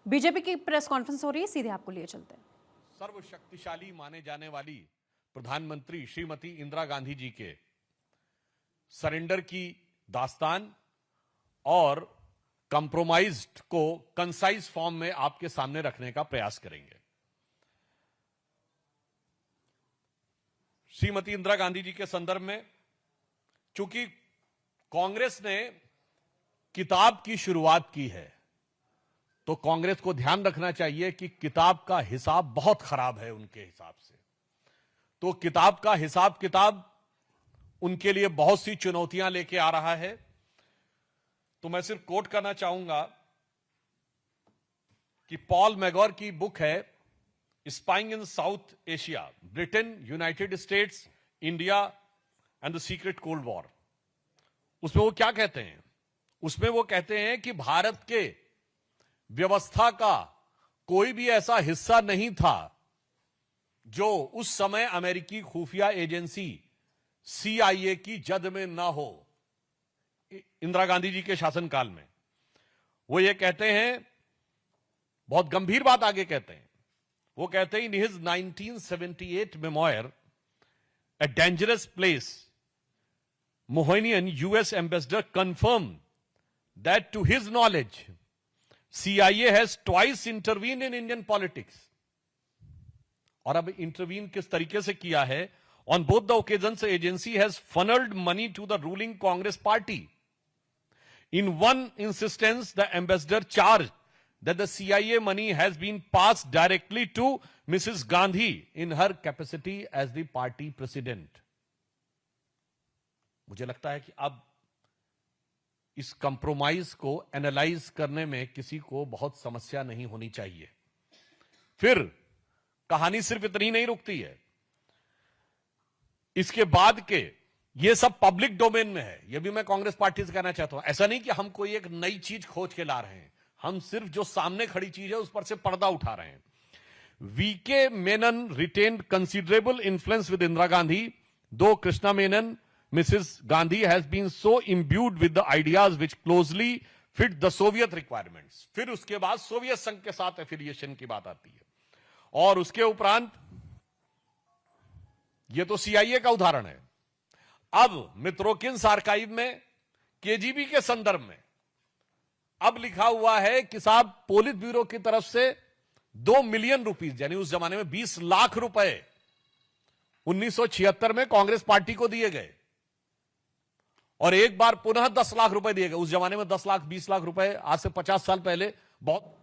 BJP की press conference हो रही है, सीधे आपको लिए चलते हैं। सर्वशक्तिशाली माने जाने वाली प्रधानमंत्री श्रीमती इंदिरा गांधी जी के सरेंडर की दास्तान और कंप्रोमाइज्ड को कंसाइज फॉर्म में आपके सामने रखने का प्रयास करेंगे। श्रीमती इंदिरा गांधी जी के संदर्भ में चूंकि कांग्रेस ने किताब की शुरुआत की है, तो कांग्रेस को ध्यान रखना चाहिए कि किताब का हिसाब बहुत खराब है उनके हिसाब से। तो किताब का हिसाब किताब उनके लिए बहुत सी चुनौतियां लेके आ रहा है। तो मैं सिर्फ कोट करना चाहूंगा कि पॉल मैगोर की बुक है spying in south Asia, Britain, United states, India and the secret cold war. उसमें वो क्या कहते हैं? उसमें वो कहते हैं कि भारत के व्यवस्था का कोई भी ऐसा हिस्सा नहीं था जो उस समय अमेरिकी खुफिया एजेंसी CIA की जद में ना हो। इंदिरा गांधी जी के शासनकाल में वो ये कहते हैं, बहुत गंभीर बात आगे कहते हैं। वो कहते हैं in his 1978 memoir a dangerous place, Moynihan US ambassador confirm that to his knowledge CIA has twice intervened in Indian politics. और अब इंटरवीन किस तरीके से किया है? On both the occasions, the agency has funneled money to the ruling Congress party. In one instance, the ambassador charged that the CIA money has been passed directly to Mrs. Gandhi in her capacity as the party president. मुझे लगता है कि अब इस compromise को analyse करने में किसी को बहुत समस्या नहीं होनी चाहिए। फिर कहानी सिर्फ इतनी नहीं रुकती है, इसके बाद के ये सब पब्लिक डोमेन में है। ये भी मैं कांग्रेस पार्टी से कहना चाहता हूं, ऐसा नहीं कि हम कोई एक नई चीज खोज के ला रहे हैं, हम सिर्फ जो सामने खड़ी चीज है उस पर से पर्दा उठा रहे हैं। VK Menon retained considerable influence with Indira Gandhi, दो Krishna Menon Mrs. Gandhi has been so imbued with the ideas which closely fit the Soviet requirements. फिर उसके बाद सोवियत संघ के साथ एफिलिएशन की बात आती है, और उसके उपरांत ये तो CIA का उदाहरण है। अब मित्रोकिन्स आर्काइव में KGB के संदर्भ में अब लिखा हुआ है कि साहब पोलित ब्यूरो की तरफ से 2 मिलियन रुपीस, यानी उस जमाने में 20 लाख रुपए 1976 में कांग्रेस पार्टी को दिए गए, और एक बार पुनः 10 लाख रुपए दिए गए। उस जमाने में 10 लाख 20 लाख रुपए आज से 50 साल पहले बहुत